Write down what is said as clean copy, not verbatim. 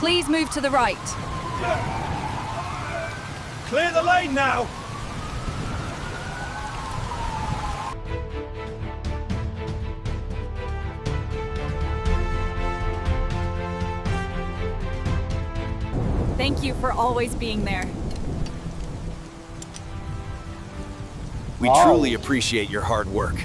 Please move to the right. Clear the lane now! Thank you for always being there. We truly appreciate your hard work.